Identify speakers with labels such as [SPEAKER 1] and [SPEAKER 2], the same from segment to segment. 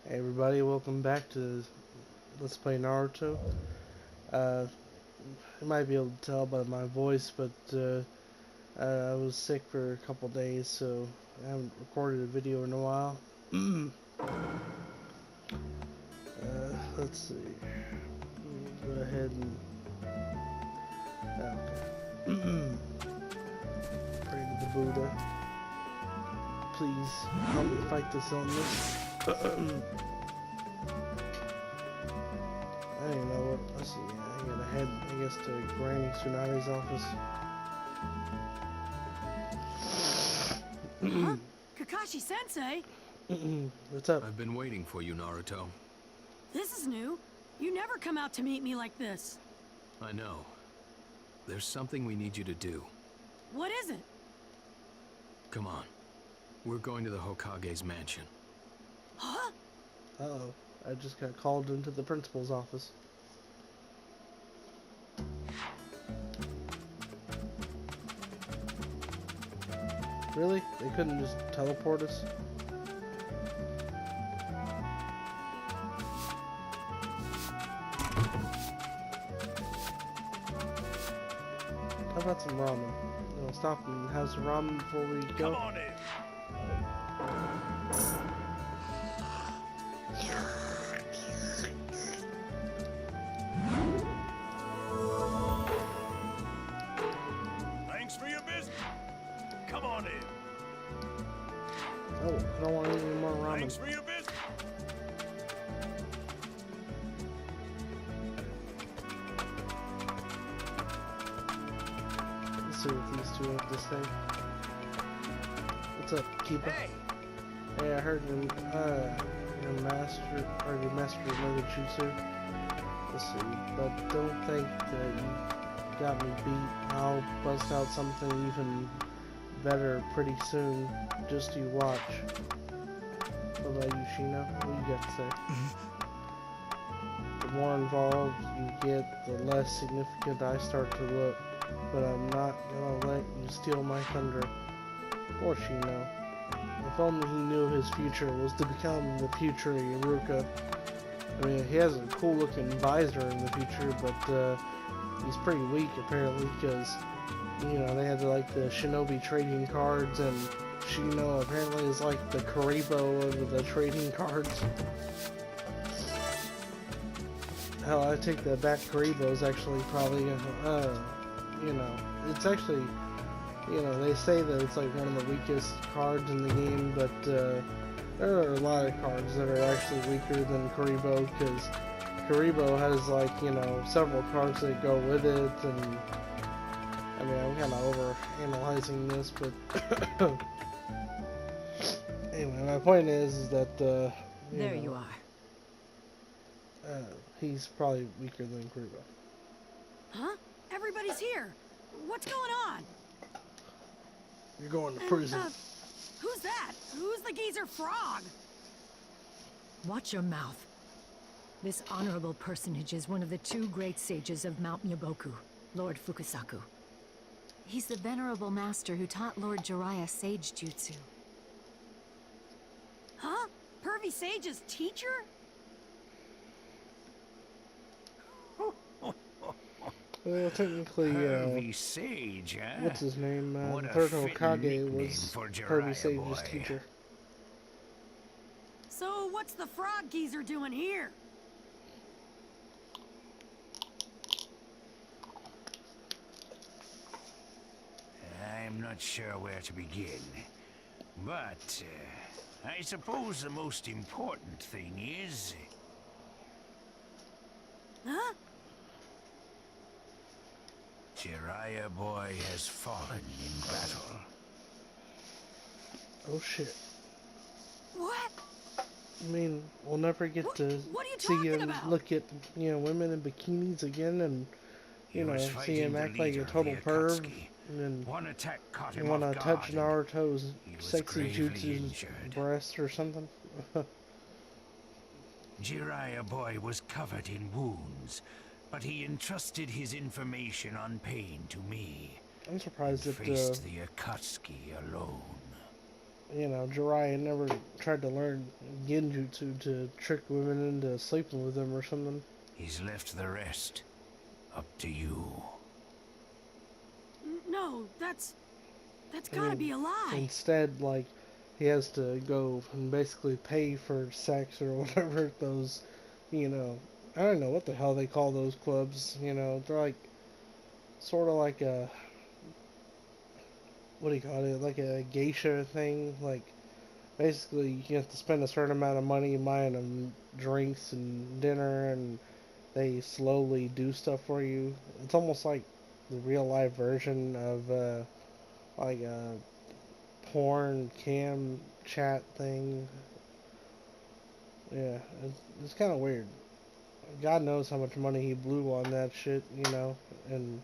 [SPEAKER 1] Hey everybody, welcome back to Let's Play Naruto. Uh, you might be able to tell by my voice, but I was sick for a couple days, so I haven't recorded a video in a while. Let's see. Go ahead and... Okay. Pray to the Buddha. Please help me fight this illness. I don't even know what. Let's see. I gotta head, I guess, to Granny Tsunade's office.
[SPEAKER 2] Huh? Kakashi-sensei?
[SPEAKER 1] What's up?
[SPEAKER 3] I've been waiting for you, Naruto.
[SPEAKER 2] This is new. You never come out to meet me like this.
[SPEAKER 3] I know. There's something we need you to do.
[SPEAKER 2] What is it?
[SPEAKER 3] Come on. We're going to the Hokage's mansion.
[SPEAKER 2] Huh?
[SPEAKER 1] Uh-oh. I just got called into the principal's office. Really? They couldn't just teleport us? How about some ramen? No, stop and have some ramen before we go.
[SPEAKER 4] Come on in. Thanks for your business. Come on in.
[SPEAKER 1] Oh, I don't want any more ramen.
[SPEAKER 4] Thanks for your business.
[SPEAKER 1] Let's see what these two have to say. What's up, Keeper?
[SPEAKER 4] Hey,
[SPEAKER 1] Hey, I heard your master another jutsu. Let's see, but don't think that you got me beat. I'll bust out something even better pretty soon. Just you watch. What about you, Shino? What you got to say? The more involved you get, the less significant I start to look. But I'm not gonna let you steal my thunder. Poor Shino. If only he knew his future was to become the future Iruka. I mean, he has a cool looking visor in the future, but he's pretty weak apparently because, you know, they had like the shinobi trading cards, and Shino apparently is like the Karibo of the trading cards. Hell, I take that back. Karibo is actually probably, you know, it's actually, you know, they say that it's like one of the weakest cards in the game, but there are a lot of cards that are actually weaker than Karibo, because Karibo has, like, you know, several cards that go with it, and I mean, I'm kind of over analyzing this, but anyway, my point is that
[SPEAKER 2] There
[SPEAKER 1] know,
[SPEAKER 2] you are.
[SPEAKER 1] he's probably weaker than Karibo.
[SPEAKER 2] Huh? Everybody's here. What's going on?
[SPEAKER 1] You're going to prison.
[SPEAKER 2] Who's that? Who's the geezer frog?
[SPEAKER 5] Watch your mouth. This honorable personage is one of the two great sages of Mount Myoboku, Lord Fukusaku. He's the venerable master who taught Lord Jiraiya sage jutsu.
[SPEAKER 2] Huh? Pervy Sage's teacher?
[SPEAKER 1] Well, technically,
[SPEAKER 4] Pervy Sage, huh?
[SPEAKER 1] what's his name?
[SPEAKER 4] What
[SPEAKER 1] The
[SPEAKER 4] a
[SPEAKER 1] third
[SPEAKER 4] fitting
[SPEAKER 1] Hokage
[SPEAKER 4] nickname
[SPEAKER 1] was
[SPEAKER 4] for
[SPEAKER 1] Kirby
[SPEAKER 4] Jiraiya
[SPEAKER 1] Sage's
[SPEAKER 4] boy.
[SPEAKER 1] teacher.
[SPEAKER 2] So what's the frog geezer doing here?
[SPEAKER 4] I'm not sure where to begin, but I suppose the most important thing is...
[SPEAKER 2] Huh?
[SPEAKER 4] Jiraiya boy has fallen in battle.
[SPEAKER 1] Oh shit.
[SPEAKER 2] What?
[SPEAKER 1] I mean, we'll never get to
[SPEAKER 2] What are you
[SPEAKER 1] see
[SPEAKER 2] talking
[SPEAKER 1] him
[SPEAKER 2] about?
[SPEAKER 1] look at, you know, women in bikinis again, and, you
[SPEAKER 4] He
[SPEAKER 1] know,
[SPEAKER 4] was
[SPEAKER 1] see
[SPEAKER 4] fighting
[SPEAKER 1] him
[SPEAKER 4] the
[SPEAKER 1] act like a
[SPEAKER 4] leader of
[SPEAKER 1] total
[SPEAKER 4] the
[SPEAKER 1] perv,
[SPEAKER 4] Akatsuki.
[SPEAKER 1] and
[SPEAKER 4] One attack caught
[SPEAKER 1] you
[SPEAKER 4] him
[SPEAKER 1] want
[SPEAKER 4] off
[SPEAKER 1] to
[SPEAKER 4] guard,
[SPEAKER 1] touch
[SPEAKER 4] and
[SPEAKER 1] Naruto's
[SPEAKER 4] he was
[SPEAKER 1] sexy
[SPEAKER 4] gravely
[SPEAKER 1] jutsu
[SPEAKER 4] injured.
[SPEAKER 1] breast or something.
[SPEAKER 4] Jiraiya boy was covered in wounds, but he entrusted his information on pain to me.
[SPEAKER 1] I'm surprised
[SPEAKER 4] And
[SPEAKER 1] that,
[SPEAKER 4] faced the Akatsuki alone.
[SPEAKER 1] Jiraiya never tried to learn genjutsu to trick women into sleeping with him or something.
[SPEAKER 4] He's left the rest up to you.
[SPEAKER 2] No, that's gotta be a lie.
[SPEAKER 1] Instead, like, he has to go and basically pay for sex or whatever those, I don't know what the hell they call those clubs. They're like, sort of like a, what do you call it? Like a geisha thing. Like, basically, you have to spend a certain amount of money buying them drinks and dinner, and they slowly do stuff for you. It's almost like the real life version of, like a porn cam chat thing. Yeah, it's kind of weird. God knows how much money he blew on that shit, and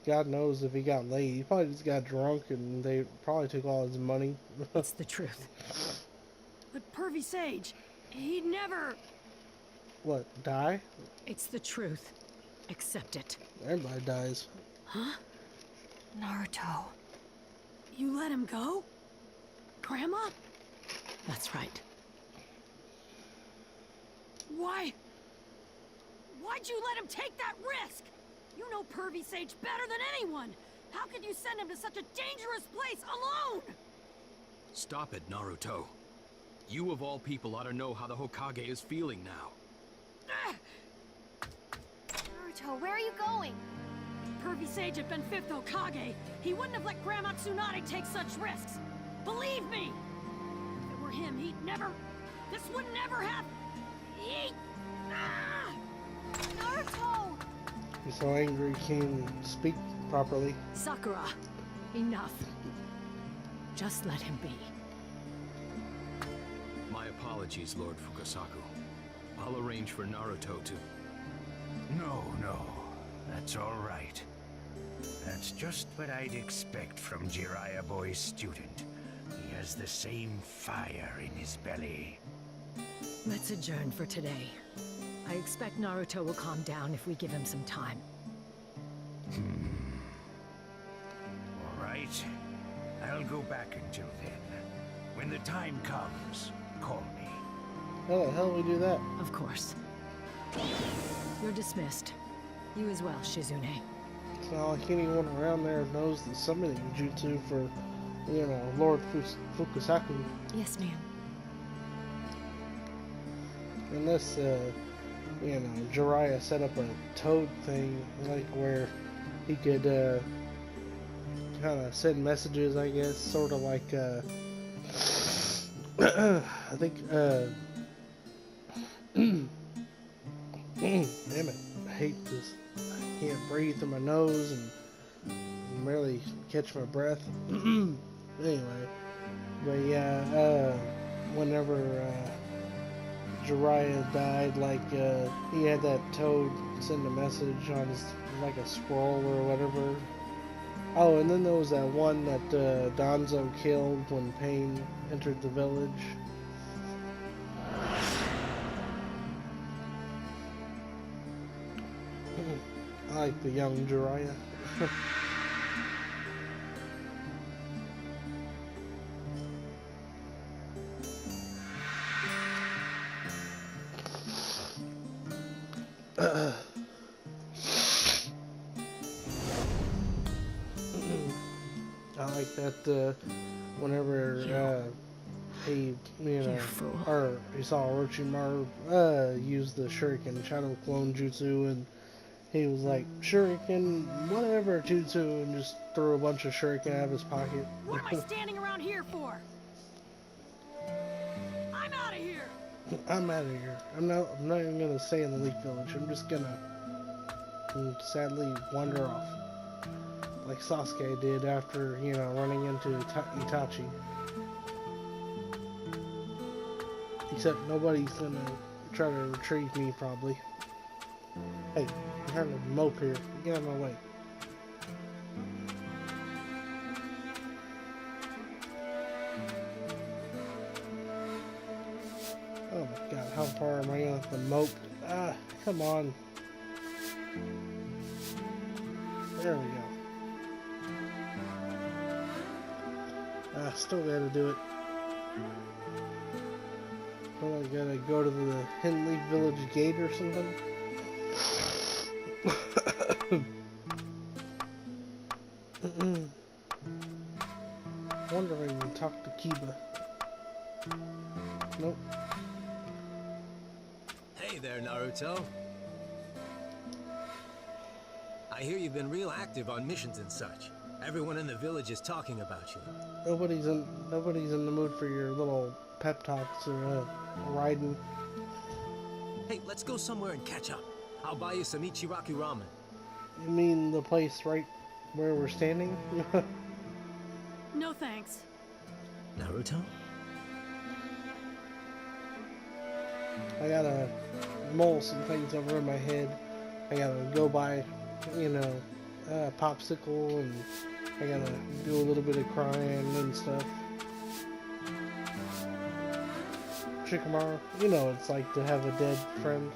[SPEAKER 1] God knows if he got laid. He probably just got drunk and they probably took all his money.
[SPEAKER 5] It's the truth.
[SPEAKER 2] But Pervy Sage, he'd never...
[SPEAKER 1] What, die?
[SPEAKER 5] It's the truth. Accept it.
[SPEAKER 1] Everybody dies.
[SPEAKER 2] Huh? Naruto. You let him go? Grandma?
[SPEAKER 5] That's right.
[SPEAKER 2] Why? Why'd you let him take that risk? You know Pervy Sage better than anyone. How could you send him to such a dangerous place alone?
[SPEAKER 3] Stop it, Naruto. You of all people ought to know how the Hokage is feeling now.
[SPEAKER 6] Naruto, where are you going?
[SPEAKER 2] If Pervy Sage had been 5th Hokage, he wouldn't have let Grandma Tsunade take such risks. Believe me! If it were him, he'd never... This would never happen!
[SPEAKER 6] Naruto!
[SPEAKER 1] He's so angry he can't speak properly.
[SPEAKER 5] Sakura, enough. Just let him be.
[SPEAKER 3] My apologies, Lord Fukasaku. I'll arrange for Naruto to...
[SPEAKER 4] No, that's all right. That's just what I'd expect from Jiraiya Boy's student. He has the same fire in his belly.
[SPEAKER 5] Let's adjourn for today. I expect Naruto will calm down if we give him some time.
[SPEAKER 4] All right. I'll go back until then. When the time comes, call me.
[SPEAKER 1] How the hell do we do that?
[SPEAKER 5] Of course. You're dismissed. You as well, Shizune.
[SPEAKER 1] It's not like anyone around there knows the summoning jutsu for, Lord Fukusaku.
[SPEAKER 5] Yes, ma'am.
[SPEAKER 1] Unless, Jiraiya set up a toad thing, like where he could, kind of send messages, I guess, sort of like, I think, damn it, I hate this. I can't breathe through my nose and barely catch my breath. Anyway, but yeah, whenever, Jiraiya died, like, he had that toad send a message on his, like a scroll or whatever. Oh, and then there was that one that, Danzo killed when Pain entered the village. I like the young Jiraiya. I like that whenever he, or he saw Orochimaru use the Shuriken Shadow Clone Jutsu, and he was like, Shuriken, whatever, Jutsu, and just threw a bunch of Shuriken out of his pocket.
[SPEAKER 2] What am I standing around here for? I'm out of here!
[SPEAKER 1] I'm out of here. I'm not even gonna stay in the Leaf Village. I'm just gonna sadly wander off. Like Sasuke did after, running into Itachi. Except nobody's gonna try to retrieve me, probably. Hey, I'm trying to mope here. Get out of my way. Oh my god, how far am I gonna have to mope? Ah, come on. There we go. Still gotta do it. Well, I gotta go to the Henley Village gate or something. Wonder if I can talk to Kiba. Nope.
[SPEAKER 3] Hey there, Naruto. I hear you've been real active on missions and such. Everyone in the village is talking about you.
[SPEAKER 1] Nobody's in the mood for your little pep talks or riding.
[SPEAKER 3] Hey, let's go somewhere and catch up. I'll buy you some Ichiraku ramen.
[SPEAKER 1] You mean the place right where we're standing?
[SPEAKER 2] No thanks.
[SPEAKER 3] Naruto?
[SPEAKER 1] I gotta mull some things over in my head. I gotta go buy, you know, popsicle, and I gotta do a little bit of crying and stuff. Shikamaru, you know it's like to have a dead friend.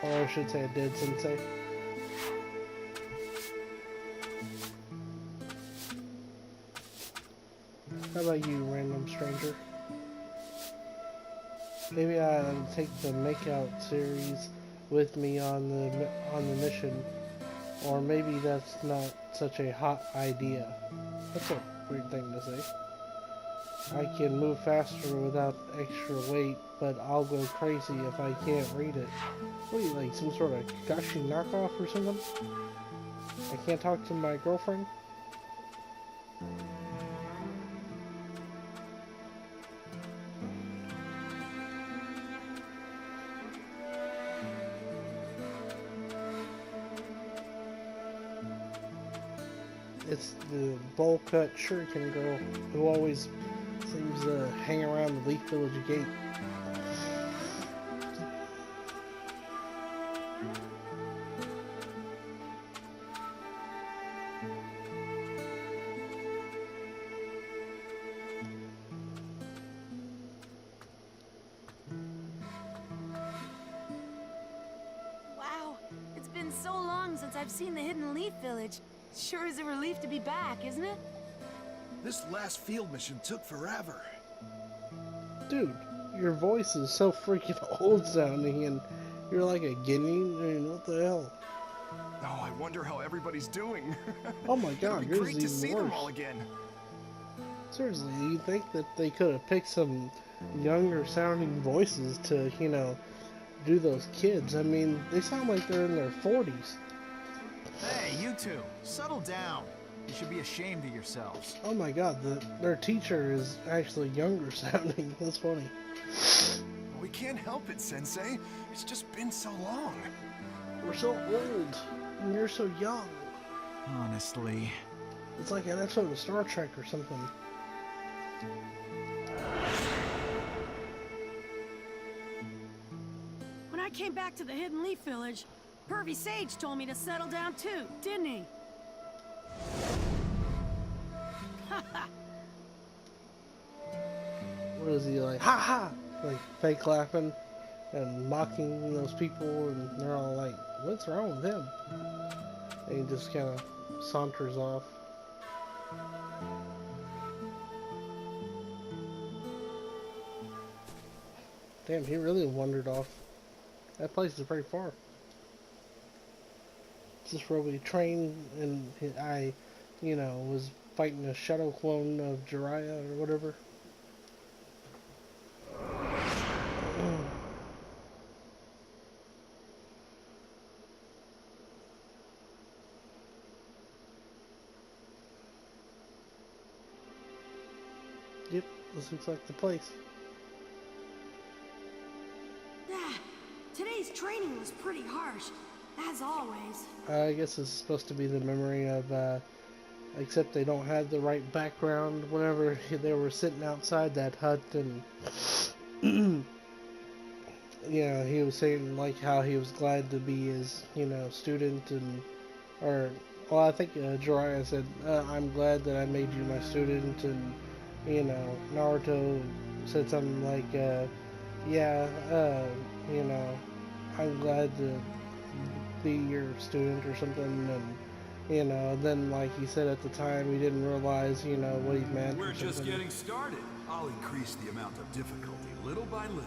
[SPEAKER 1] Or I should say a dead sensei. How about you, random stranger? Maybe I'll take the makeout series with me on the mission, or maybe that's not such a hot idea. That's a weird thing to say. I can move faster without extra weight, but I'll go crazy if I can't read it. What are you, like some sort of Kakashi knockoff or something? I can't talk to my girlfriend? It's the bowl cut shuriken girl who always seems to hang around the Leaf Village gate.
[SPEAKER 6] Wow, it's been so long since I've seen the Hidden Leaf Village. Sure is a relief to be back, isn't it?
[SPEAKER 7] This last field mission took forever.
[SPEAKER 1] Dude, your voice is so freaking old sounding, and you're like a guinea. I mean, what the hell?
[SPEAKER 7] Oh, I wonder how everybody's doing.
[SPEAKER 1] Oh my god,
[SPEAKER 7] It'd be
[SPEAKER 1] yours
[SPEAKER 7] great
[SPEAKER 1] is
[SPEAKER 7] to see
[SPEAKER 1] even
[SPEAKER 7] them all
[SPEAKER 1] worse.
[SPEAKER 7] again.
[SPEAKER 1] Seriously, you think that they could have picked some younger sounding voices to, you know, do those kids? I mean, they sound like they're in their 40s.
[SPEAKER 8] Hey, you two, settle down. You should be ashamed of yourselves.
[SPEAKER 1] Oh my god, their teacher is actually younger sounding. That's funny.
[SPEAKER 7] We can't help it, Sensei. It's just been so long.
[SPEAKER 1] We're so old, and you're so young.
[SPEAKER 8] Honestly.
[SPEAKER 1] It's like an episode of Star Trek or something.
[SPEAKER 2] When I came back to the Hidden Leaf Village, Pervy Sage told me to settle down too, didn't he?
[SPEAKER 1] What is he like? Ha ha! Like fake laughing and mocking those people, and they're all like, "What's wrong with him?" And he just kind of saunters off. Damn, he really wandered off. That place is pretty far. This is where we trained, and I, you know, was fighting a shadow clone of Jiraiya or whatever. Yep, this looks like the place.
[SPEAKER 2] Ah, today's training was pretty harsh, as always.
[SPEAKER 1] I guess it's supposed to be the memory of, except they don't have the right background. Whenever they were sitting outside that hut, and yeah, he was saying like how he was glad to be his, you know, student, and well, I think Jiraiya said, "I'm glad that I made you my student," and you know, Naruto said something like, "Yeah, you know, I'm glad to be your student," or something, and You know, then like he said at the time, he didn't realize, you know, what he meant.
[SPEAKER 9] We're
[SPEAKER 1] or
[SPEAKER 9] just
[SPEAKER 1] something.
[SPEAKER 9] getting started. I'll increase the amount of difficulty little by little.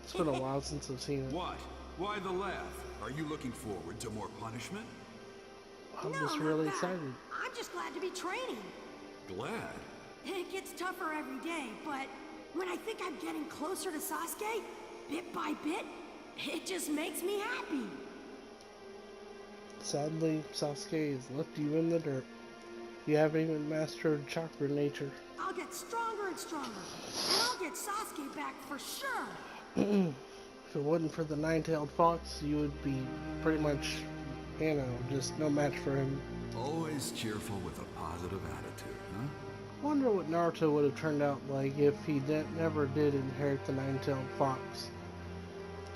[SPEAKER 1] It's been a while since I've seen it.
[SPEAKER 9] What? Why the laugh? Are you looking forward to more punishment?
[SPEAKER 1] I'm
[SPEAKER 2] No,
[SPEAKER 1] just
[SPEAKER 2] not
[SPEAKER 1] really
[SPEAKER 2] that.
[SPEAKER 1] excited.
[SPEAKER 2] I'm just glad to be training.
[SPEAKER 9] Glad?
[SPEAKER 2] It gets tougher every day, but when I think I'm getting closer to Sasuke, bit by bit, it just makes me happy.
[SPEAKER 1] Sadly, Sasuke has left you in the dirt. You haven't even mastered chakra nature.
[SPEAKER 2] I'll get stronger and stronger, and I'll get Sasuke back for sure.
[SPEAKER 1] If it wasn't for the nine-tailed fox, you would be pretty much, you know, just no match for him.
[SPEAKER 9] Always cheerful with a positive attitude, huh?
[SPEAKER 1] I wonder what Naruto would have turned out like if he never did inherit the nine-tailed fox.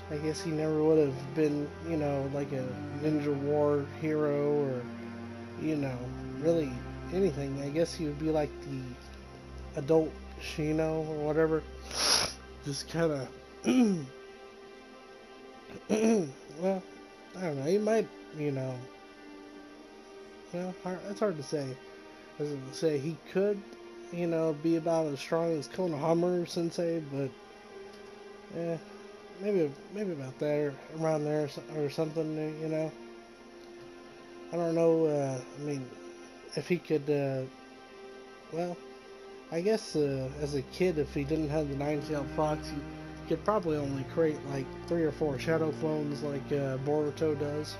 [SPEAKER 1] I guess he never would have been, you know, like a ninja war hero or, you know, really anything. I guess he would be like the adult Shino or whatever. Just kind of, well, I don't know. He might, you know, well, it's hard to say. I was going to say he could, you know, be about as strong as Konohamaru Sensei, but, maybe about there, around there, or something, you know. I don't know, I mean, if he could, well, I guess, as a kid, if he didn't have the nine-tailed fox, he could probably only create, like, 3 or 4 shadow clones like, Boruto does.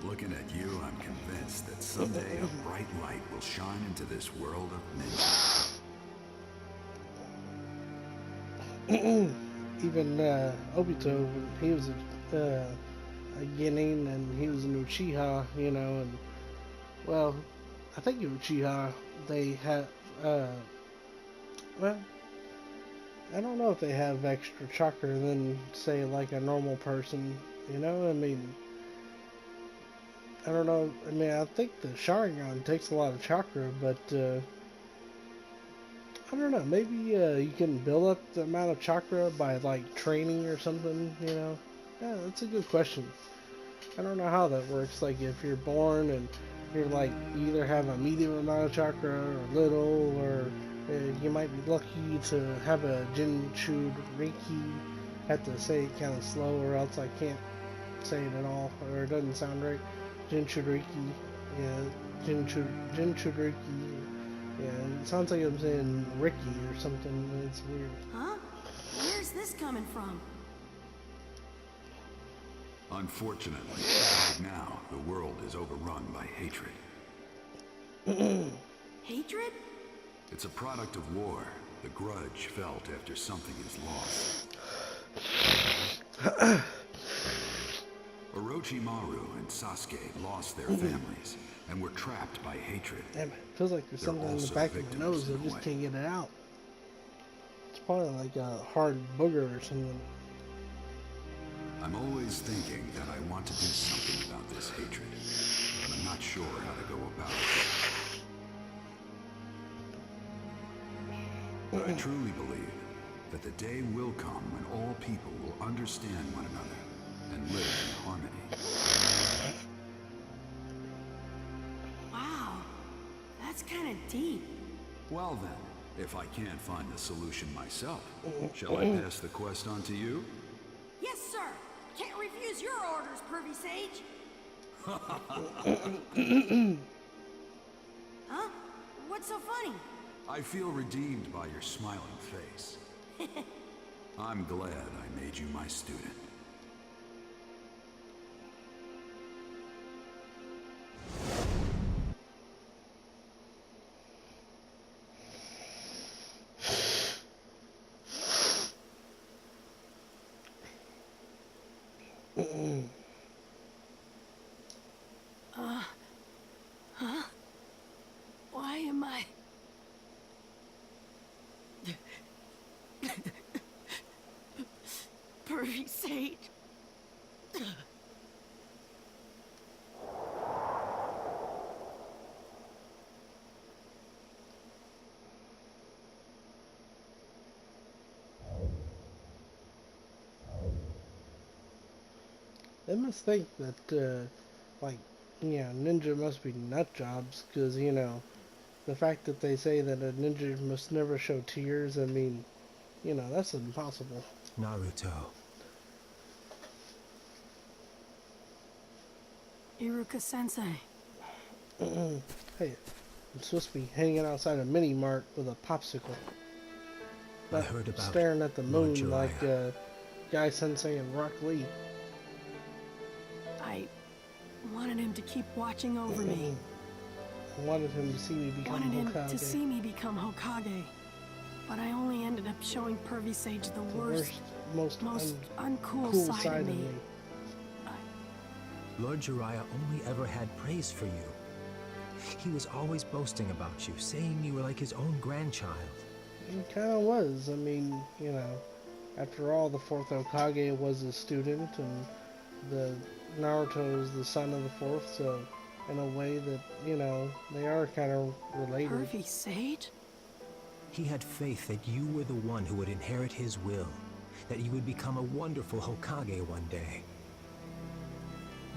[SPEAKER 9] Looking at you, I'm convinced that someday a bright light will shine into this world of ninja.
[SPEAKER 1] Even Obito, when he was a Genin and he was an Uchiha, you know, and well, I think Uchiha they have, well, I don't know if they have extra chakra than say like a normal person, you know. I mean, I don't know. I mean, I think the Sharingan takes a lot of chakra, but I don't know, maybe you can build up the amount of chakra by like training or something, you know? Yeah, that's a good question. I don't know how that works, like if you're born and you're like, you either have a medium amount of chakra or little, or you might be lucky to have a Jinchud Riki. Have to say it kind of slow or else I can't say it at all, or it doesn't sound right. Jinchud Riki, yeah, Jinchud Riki. Yeah, it sounds like I'm saying Ricky or something. It's weird.
[SPEAKER 2] Huh? Where's this coming from?
[SPEAKER 9] Unfortunately, right now, the world is overrun by hatred.
[SPEAKER 2] Hatred?
[SPEAKER 9] It's a product of war, the grudge felt after something is lost. Orochimaru and Sasuke lost their families and were trapped by hatred.
[SPEAKER 1] Damn it. Feels like there's
[SPEAKER 9] They're
[SPEAKER 1] something in the
[SPEAKER 9] also
[SPEAKER 1] back of my
[SPEAKER 9] victims
[SPEAKER 1] nose. I
[SPEAKER 9] in a
[SPEAKER 1] just
[SPEAKER 9] way.
[SPEAKER 1] can't get it out. It's probably like a hard booger or something.
[SPEAKER 9] I'm always thinking that I want to do something about this hatred, but I'm not sure how to go about it. But I truly believe that the day will come when all people will understand one another and live in harmony.
[SPEAKER 2] Wow, that's kind of deep.
[SPEAKER 9] Well then, if I can't find the solution myself, shall I pass the quest on to you?
[SPEAKER 2] Yes, sir. Can't refuse your orders, Pervy Sage. Huh? What's so funny?
[SPEAKER 9] I feel redeemed by your smiling face. I'm glad I made you my student.
[SPEAKER 2] Why am I... Pervy Sage?
[SPEAKER 1] They must think that, like, ninja must be nut jobs, because, the fact that they say that a ninja must never show tears, I mean, that's impossible.
[SPEAKER 10] Naruto.
[SPEAKER 2] Iruka-sensei.
[SPEAKER 1] Hey, I'm supposed to be hanging outside a mini mart with a popsicle.
[SPEAKER 10] I heard about
[SPEAKER 1] staring at the moon
[SPEAKER 10] Lord
[SPEAKER 1] like Guy Sensei and Rock Lee.
[SPEAKER 2] I wanted him to keep watching over me.
[SPEAKER 1] I wanted him to see me become Hokage.
[SPEAKER 2] But I only ended up showing Pervy Sage the worst, most uncool
[SPEAKER 1] cool
[SPEAKER 2] side of me.
[SPEAKER 10] Lord Jiraiya only ever had praise for you. He was always boasting about you, saying you were like his own grandchild.
[SPEAKER 1] He kind of was. I mean, after all, the fourth Hokage was a student, and the Naruto is the son of the fourth, so in a way that, they are kind of related.
[SPEAKER 2] Pervy Sage?
[SPEAKER 10] He had faith that you were the one who would inherit his will, that you would become a wonderful Hokage one day.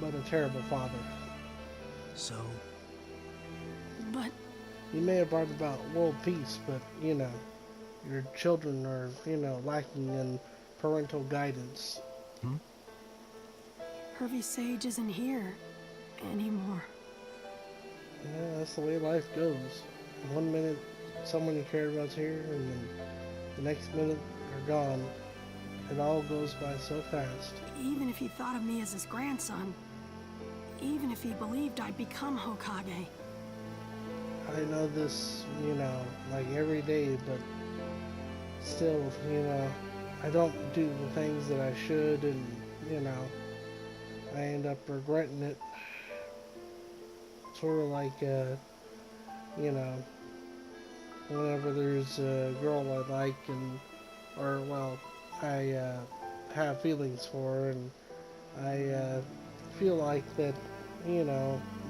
[SPEAKER 1] But a terrible father.
[SPEAKER 10] So?
[SPEAKER 2] But...
[SPEAKER 1] He may have brought about world peace, but, your children are, lacking in parental guidance.
[SPEAKER 2] Pervy Sage isn't here anymore.
[SPEAKER 1] Yeah, that's the way life goes. One minute, someone you cared about's here, and then the next minute, they're gone. It all goes by so fast.
[SPEAKER 2] Even if he thought of me as his grandson, even if he believed I'd become Hokage.
[SPEAKER 1] I know this, like every day, but still, I don't do the things that I should, and, I end up regretting it. Sort of like, whenever there's a girl I like, I have feelings for her, and I feel like that,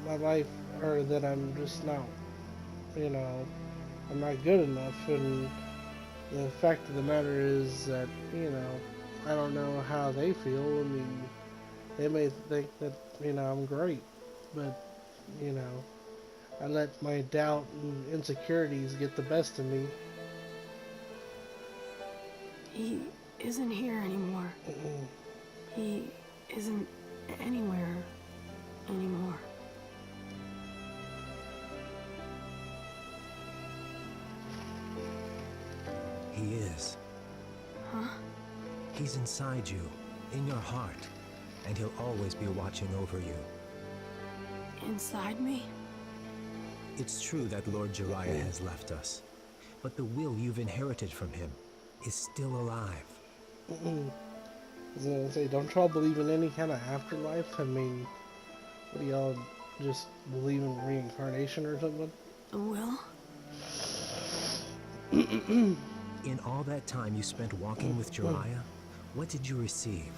[SPEAKER 1] my life, or that I'm just not, I'm not good enough, and the fact of the matter is that, I don't know how they feel. I mean, they may think that, I'm great, but, I let my doubt and insecurities get the best of me.
[SPEAKER 2] He isn't here anymore. He isn't anywhere anymore.
[SPEAKER 10] He is.
[SPEAKER 2] Huh?
[SPEAKER 10] He's inside you, in your heart, and he'll always be watching over you.
[SPEAKER 2] Inside me?
[SPEAKER 10] It's true that Lord Jiraiya has left us, but the will you've inherited from him is still alive.
[SPEAKER 1] I was gonna say, don't y'all believe in any kind of afterlife? I mean, what do y'all just believe in reincarnation or something?
[SPEAKER 2] A will?
[SPEAKER 10] In all that time you spent walking with Jiraiya, what did you receive?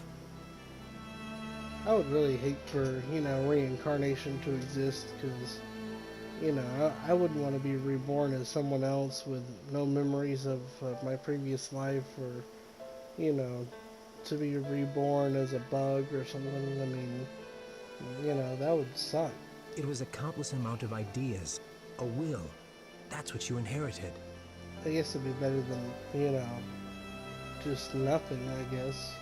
[SPEAKER 1] I would really hate for, reincarnation to exist, because, I wouldn't want to be reborn as someone else with no memories of my previous life, or, to be reborn as a bug or something. I mean, that would suck.
[SPEAKER 10] It was a countless amount of ideas, a will. That's what you inherited.
[SPEAKER 1] I guess it'd be better than, just nothing, I guess.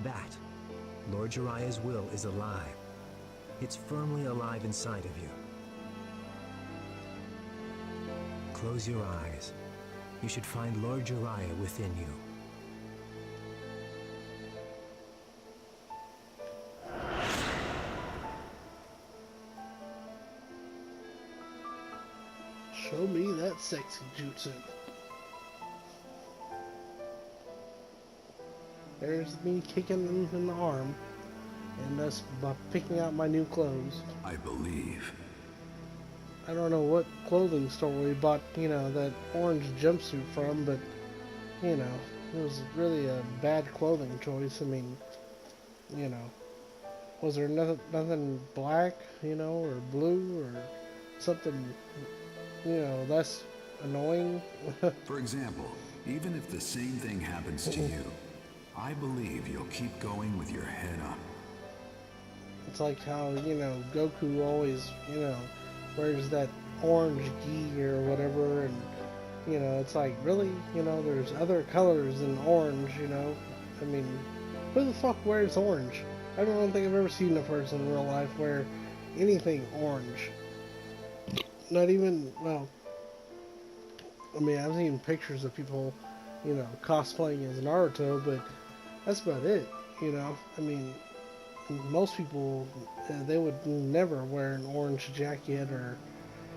[SPEAKER 10] That, Lord Jiraiya's will, is alive. It's firmly alive inside of you. Close your eyes. You should find Lord Jiraiya within you.
[SPEAKER 1] Show me that sexy jutsu. There's me kicking him in the arm, and us picking out my new clothes.
[SPEAKER 9] I believe.
[SPEAKER 1] I don't know what clothing store we bought, that orange jumpsuit from, but, it was really a bad clothing choice. I mean, was there nothing black, or blue, or something, less annoying?
[SPEAKER 9] For example, even if the same thing happens to you, I believe you'll keep going with your head up.
[SPEAKER 1] It's like how, you know, Goku always, you know, wears that orange gi or whatever, and, you know, it's like, really? You know, there's other colors than orange, you know? I mean, who the fuck wears orange? I don't think I've ever seen a person in real life wear anything orange. Not even, well, I mean, I've seen pictures of people, you know, cosplaying as Naruto, but that's about it, you know? I mean, most people, they would never wear an orange jacket or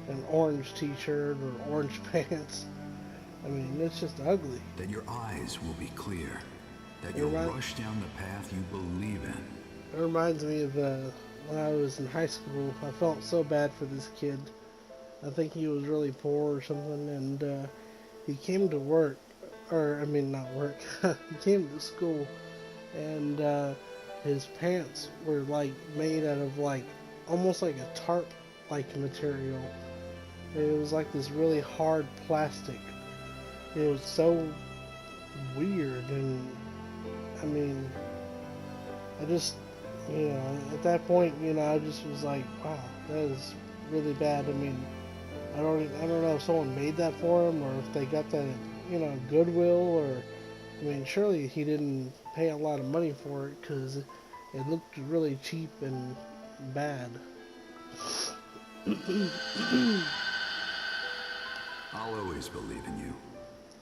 [SPEAKER 1] an orange t-shirt or orange pants. I mean, it's just ugly.
[SPEAKER 9] That your eyes will be clear. That you'll rush down the path you believe in.
[SPEAKER 1] It reminds me of when I was in high school. I felt so bad for this kid. I think he was really poor or something, and he came to work, or I mean not work, he came to school, and his pants were like made out of like, almost like a tarp like material. It was like this really hard plastic. It was so weird, and I mean, I just, you know, at that point, you know, I just was like, wow, that is really bad. I mean, I don't know if someone made that for him or if they got that at, you know, Goodwill, or, I mean, surely he didn't pay a lot of money for it because it looked really cheap and bad.
[SPEAKER 9] I'll always believe in you.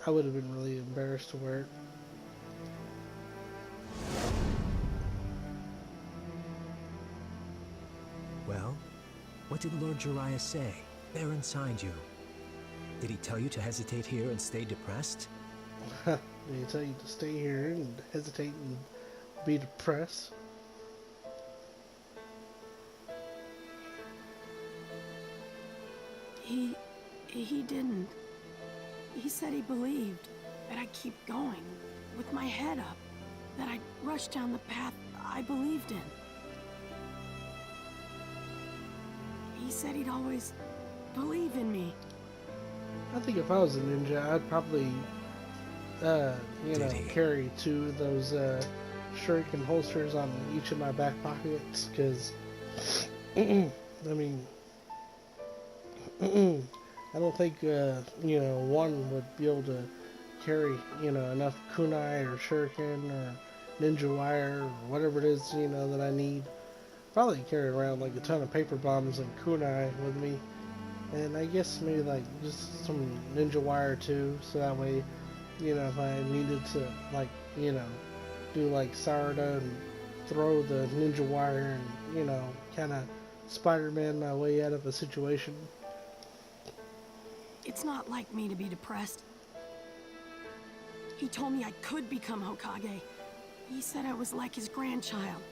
[SPEAKER 1] I would have been really embarrassed to wear it.
[SPEAKER 10] Well, what did Lord Jiraiya say there inside you? Did he tell you to hesitate here and stay depressed?
[SPEAKER 1] Did he tell you to stay here and hesitate and be depressed?
[SPEAKER 2] He didn't. He said he believed that I'd keep going with my head up, that I'd rush down the path I believed in. He said he'd always believe in me.
[SPEAKER 1] I think if I was a ninja, I'd probably, you know, carry two of those shuriken holsters on each of my back pockets, because, I mean, I don't think, you know, one would be able to carry, you know, enough kunai or shuriken or ninja wire or whatever it is, you know, that I need. Probably carry around like a ton of paper bombs and kunai with me. And I guess maybe like just some ninja wire too, so that way, you know, if I needed to, like, you know, do like Sarada and throw the ninja wire and, you know, kind of Spider-Man my way out of a situation.
[SPEAKER 2] It's not like me to be depressed. He told me I could become Hokage. He said I was like his grandchild.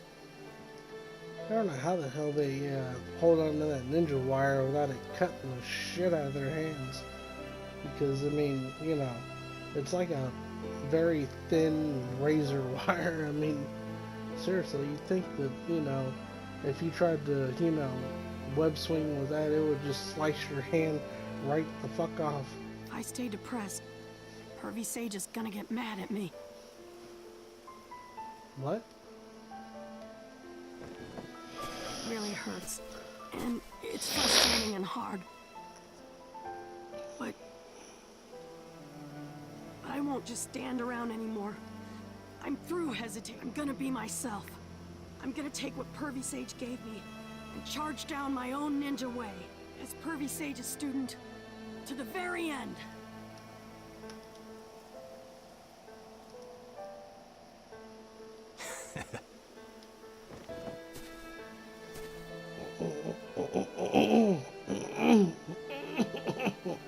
[SPEAKER 1] I don't know how the hell they hold on to that ninja wire without it cutting the shit out of their hands. Because, I mean, you know, it's like a very thin razor wire. I mean, seriously, you'd think that, you know, if you tried to, you know, web swing with that, it would just slice your hand right the fuck off.
[SPEAKER 2] If I stay depressed, Pervy Sage is gonna get mad at me.
[SPEAKER 1] What?
[SPEAKER 2] It really hurts. And it's frustrating and hard. But I won't just stand around anymore. I'm through hesitating. I'm gonna be myself. I'm gonna take what Pervy Sage gave me and charge down my own ninja way as Pervy Sage's student to the very end.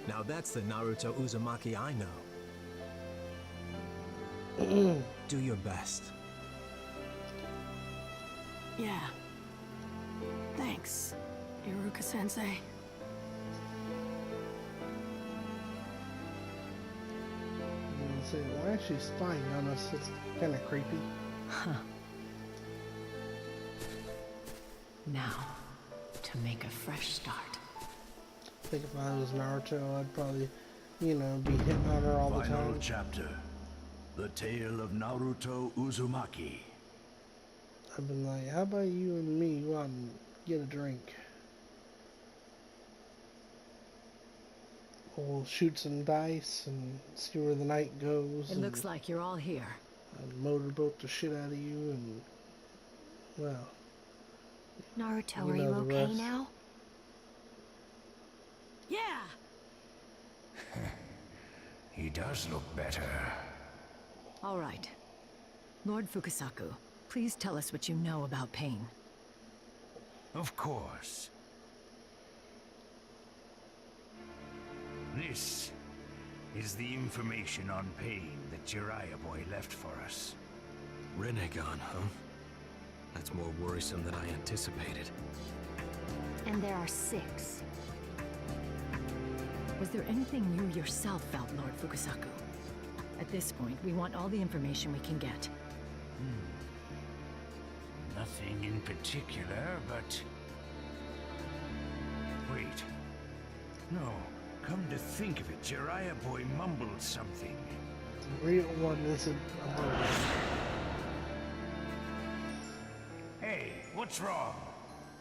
[SPEAKER 10] Now that's the Naruto Uzumaki I know. Do your best.
[SPEAKER 2] Yeah. Thanks, Iruka-sensei.
[SPEAKER 1] Say, why is she spying on us? It's kind of creepy.
[SPEAKER 5] Huh. Now, to make a fresh start.
[SPEAKER 1] I think if I was Naruto, I'd probably, you know, be hitting on her all the time.
[SPEAKER 11] Final chapter. The tale of Naruto Uzumaki.
[SPEAKER 1] I've been like, how about you and me go out and get a drink? We'll shoot some dice and see where the night goes.
[SPEAKER 5] It looks like you're all here.
[SPEAKER 1] I'll motorboat the shit out of you and, well...
[SPEAKER 6] Naruto, are you okay now?
[SPEAKER 2] Yeah!
[SPEAKER 4] He does look better.
[SPEAKER 5] All right. Lord Fukusaku, please tell us what you know about pain.
[SPEAKER 4] Of course. This is the information on pain that Jiraiya boy left for us.
[SPEAKER 3] Renegon, huh? That's more worrisome than I anticipated.
[SPEAKER 6] And there are 6.
[SPEAKER 5] Was there anything you yourself felt, Lord Fukusaku? At this point, we want all the information we can get.
[SPEAKER 4] Nothing in particular, but... Wait. No, come to think of it, Jiraiya boy mumbled something.
[SPEAKER 1] The real one isn't alone.
[SPEAKER 4] Hey, what's wrong?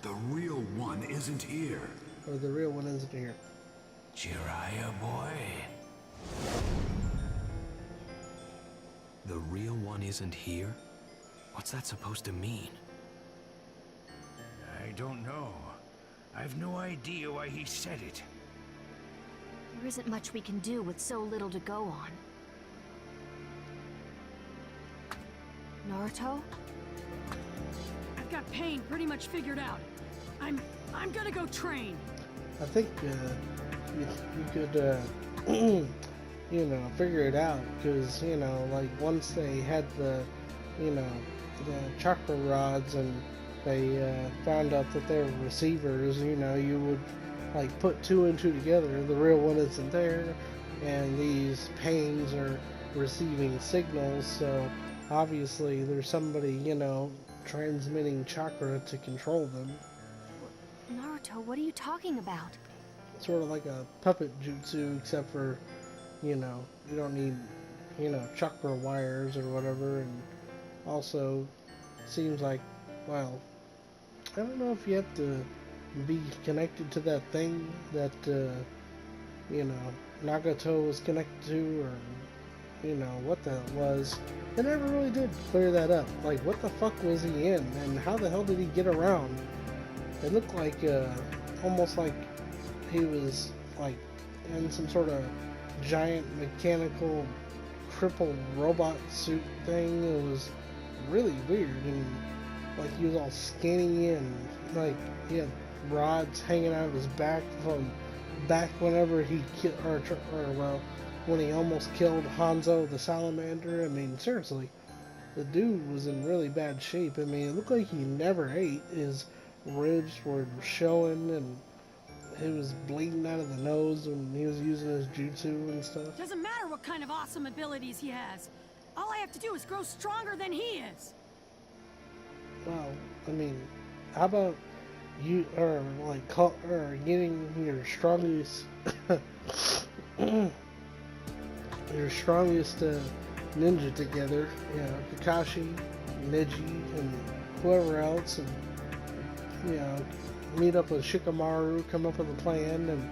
[SPEAKER 9] The real one isn't here.
[SPEAKER 1] Or the real one isn't here.
[SPEAKER 4] Jiraiya boy?
[SPEAKER 3] The real one isn't here? What's that supposed to mean?
[SPEAKER 4] I don't know. I've no idea why he said it.
[SPEAKER 6] There isn't much we can do with so little to go on. Naruto?
[SPEAKER 2] I've got pain pretty much figured out. I'm gonna go train.
[SPEAKER 1] I think you could, you know, figure it out, because, you know, like, once they had the, you know, the chakra rods and they found out that they were receivers, you know, you would, like, put 2 and 2 together. The real one isn't there, and these pains are receiving signals, so obviously there's somebody, you know, transmitting chakra to control them.
[SPEAKER 6] Naruto, what are you talking about?
[SPEAKER 1] Sort of like a puppet jutsu, except for, you know, you don't need, you know, chakra wires or whatever, and also seems like, well, I don't know if you have to be connected to that thing that, you know, Nagato was connected to, or, you know, what that was. They never really did clear that up. Like, what the fuck was he in, and how the hell did he get around? It looked like, almost like he was, like, in some sort of giant mechanical crippled robot suit thing. It was really weird, and, like, he was all skinny, and, like, he had rods hanging out of his back from back whenever he when he almost killed Hanzo the Salamander. I mean, seriously, the dude was in really bad shape. I mean, it looked like he never ate. His ribs were showing, and he was bleeding out of the nose when he was using his jutsu and stuff.
[SPEAKER 2] Doesn't matter what kind of awesome abilities he has. All I have to do is grow stronger than he is.
[SPEAKER 1] Well, I mean, how about you, or like, getting your strongest, ninja together, you know, Kakashi, Neji, and whoever else, and, you know, meet up with Shikamaru, come up with a plan, and,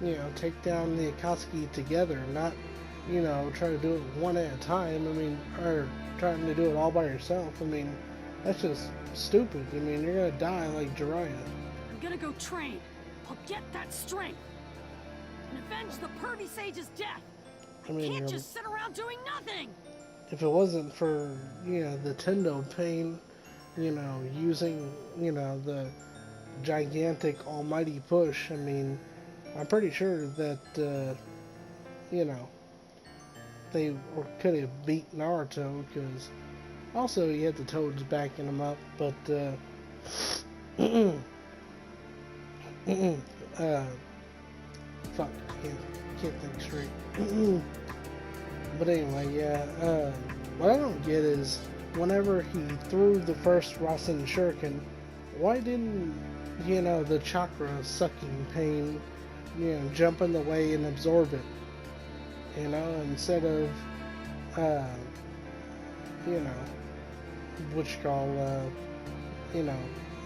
[SPEAKER 1] you know, take down the Akatsuki together, not, you know, try to do it one at a time. I mean, or trying to do it all by yourself. I mean, that's just stupid. I mean, you're gonna die like Jiraiya.
[SPEAKER 2] I'm gonna go train. I'll get that strength and avenge the pervy sage's death. I can't just sit around doing nothing.
[SPEAKER 1] If it wasn't for, you know, the Tendo pain, you know, using, you know, the gigantic almighty push, I mean, I'm pretty sure that, you know, they could have beat Naruto, because also he had the Toads backing him up, but, fuck, can't think straight. But anyway, yeah, what I don't get is, whenever he threw the first Rasen Shuriken, why didn't, you know, the chakra sucking pain, you know, jump in the way and absorb it? You know, instead of, you know, you know,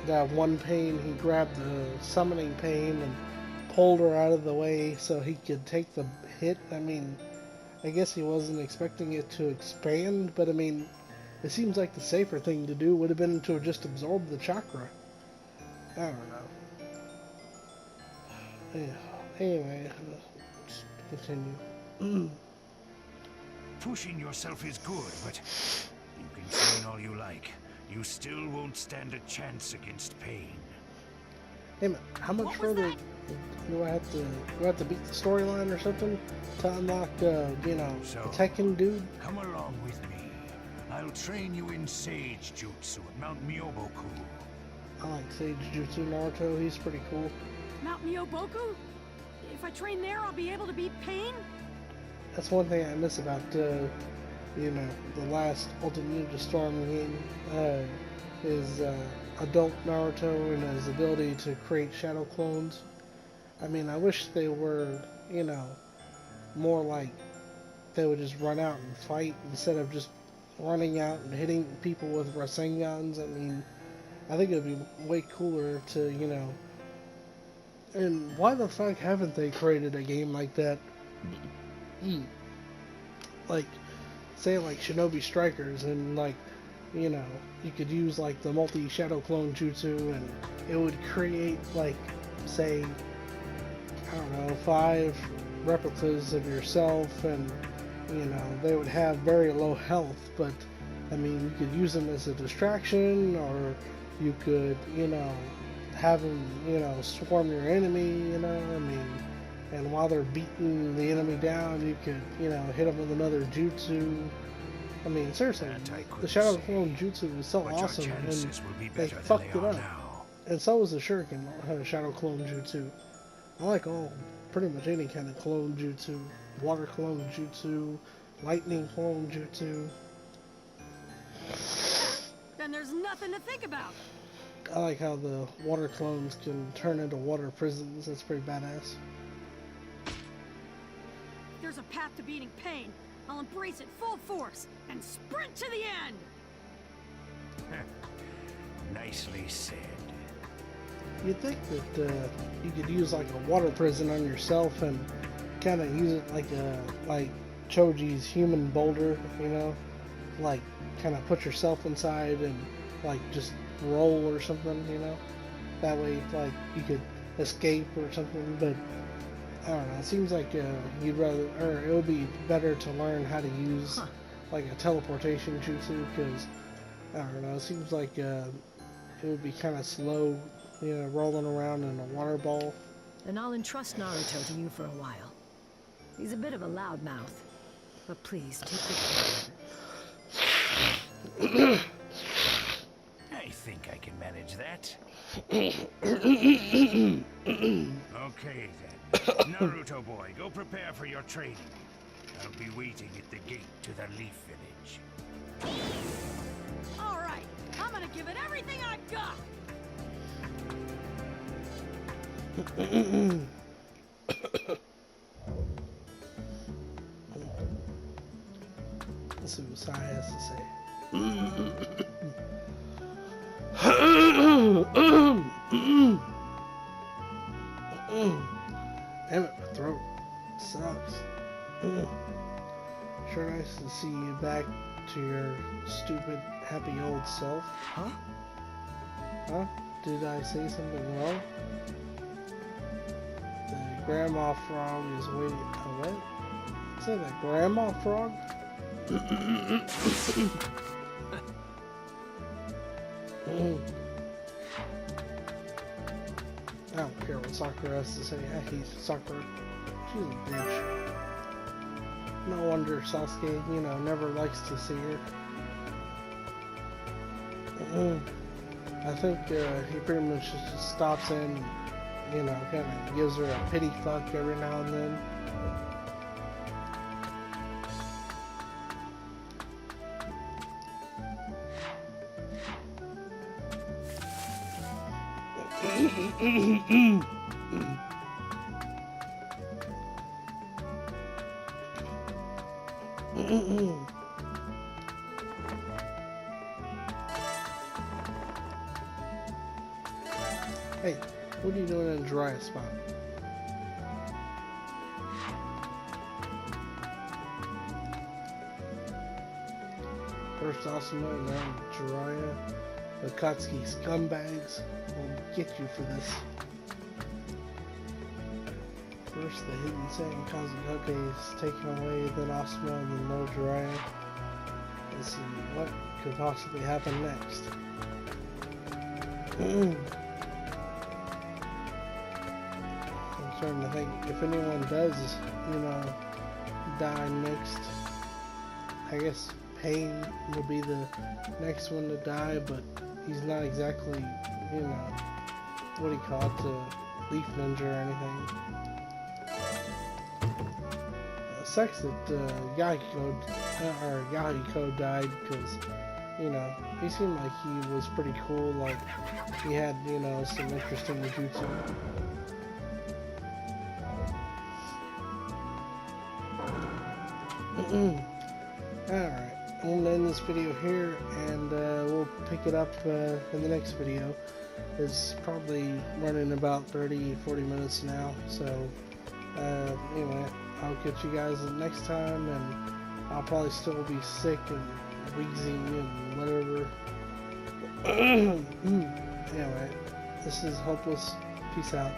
[SPEAKER 1] that one pain, he grabbed the summoning pain and pulled her out of the way so he could take the hit. I mean, I guess he wasn't expecting it to expand, but I mean, it seems like the safer thing to do would have been to just absorb the chakra. I don't know. Yeah. Anyway, let's continue.
[SPEAKER 4] Pushing yourself is good, but you can train all you like. You still won't stand a chance against pain.
[SPEAKER 1] Hey man, how much further do I have to beat the storyline or something to unlock, you know,
[SPEAKER 4] So,
[SPEAKER 1] the Tekken dude?
[SPEAKER 4] Come along with me. I'll train you in Sage Jutsu at Mount Myoboku.
[SPEAKER 1] I like Sage Jutsu Naruto, he's pretty cool.
[SPEAKER 2] Mount Myoboku? If I train there, I'll be able to beat Pain?
[SPEAKER 1] That's one thing I miss about, you know, the last Ultimate Ninja Storm game, is, adult Naruto and his ability to create shadow clones. I mean, I wish they were, you know, more like they would just run out and fight instead of just running out and hitting people with Rasengans. I mean, I think it would be way cooler to, you know... And why the fuck haven't they created a game like that? Like, say like Shinobi Strikers, and like, you know, you could use like the multi-shadow clone jutsu and it would create like, say, I don't know, 5 replicas of yourself, and you know, they would have very low health, but I mean, you could use them as a distraction, or you could, you know, have them, you know, swarm your enemy, you know, I mean, and while they're beating the enemy down, you could, you know, hit them with another jutsu. I mean, seriously, the Shadow Clone Jutsu is so awesome, and they fucked it up. And so was the Shuriken Shadow Clone Jutsu. I like pretty much any kind of clone jutsu. Water clone jutsu, lightning clone jutsu.
[SPEAKER 2] Then there's nothing to think about.
[SPEAKER 1] I like how the water clones can turn into water prisons. That's pretty badass.
[SPEAKER 2] If there's a path to beating Pain, I'll embrace it full force and sprint to the end!
[SPEAKER 4] Nicely said.
[SPEAKER 1] You'd think that you could use like a water prison on yourself and kind of use it like Choji's human boulder, you know? Like, kind of put yourself inside and like just roll or something, you know? That way, like, you could escape or something, but I don't know, it seems like you'd rather, or it would be better to learn how to use like a teleportation jutsu, because I don't know, it seems like it would be kind of slow, you know, rolling around in a water ball.
[SPEAKER 5] And I'll entrust Naruto to you for a while. He's a bit of a loudmouth, but please take good care.
[SPEAKER 4] I think I can manage that. Okay then. Naruto boy, go prepare for your training. I'll be waiting at the gate to the Leaf Village.
[SPEAKER 2] Alright, I'm gonna give it everything I've got!
[SPEAKER 1] Let's see what Sai has to say. Damn it, my throat sucks. Sure nice to see you back to your stupid, happy old self. Huh? Huh? Did I say something wrong? The grandma frog is waiting. Oh, what? Is that a grandma frog? I don't care what Sakura has to say. I hate Sakura. She's a bitch. No wonder Sasuke, you know, never likes to see her. I think he pretty much just stops in, you know, kind of gives her a pity fuck every now and then. Hey, what are you doing in a dry spot? First Asuma and then Jiraiya. The Akatsuki scumbags will get you for this. First the Hidden Sen Kazuhoke is taken away, then Asuma and then Lord Jiraiya. Let's see what could possibly happen next. I'm starting to think if anyone does, you know, die next, I guess Pain will be the next one to die, but he's not exactly, you know, what do you call it, a leaf ninja or anything. Sucks that Yahiko died, because, you know, he seemed like he was pretty cool, like he had, you know, some interesting jutsu. Alright, I'm going to end this video here, and we'll pick it up in the next video. It's probably running about 30-40 minutes now, so anyway, I'll catch you guys next time, and I'll probably still be sick and wheezing and whatever. Anyway, this is Hopeless. Peace out.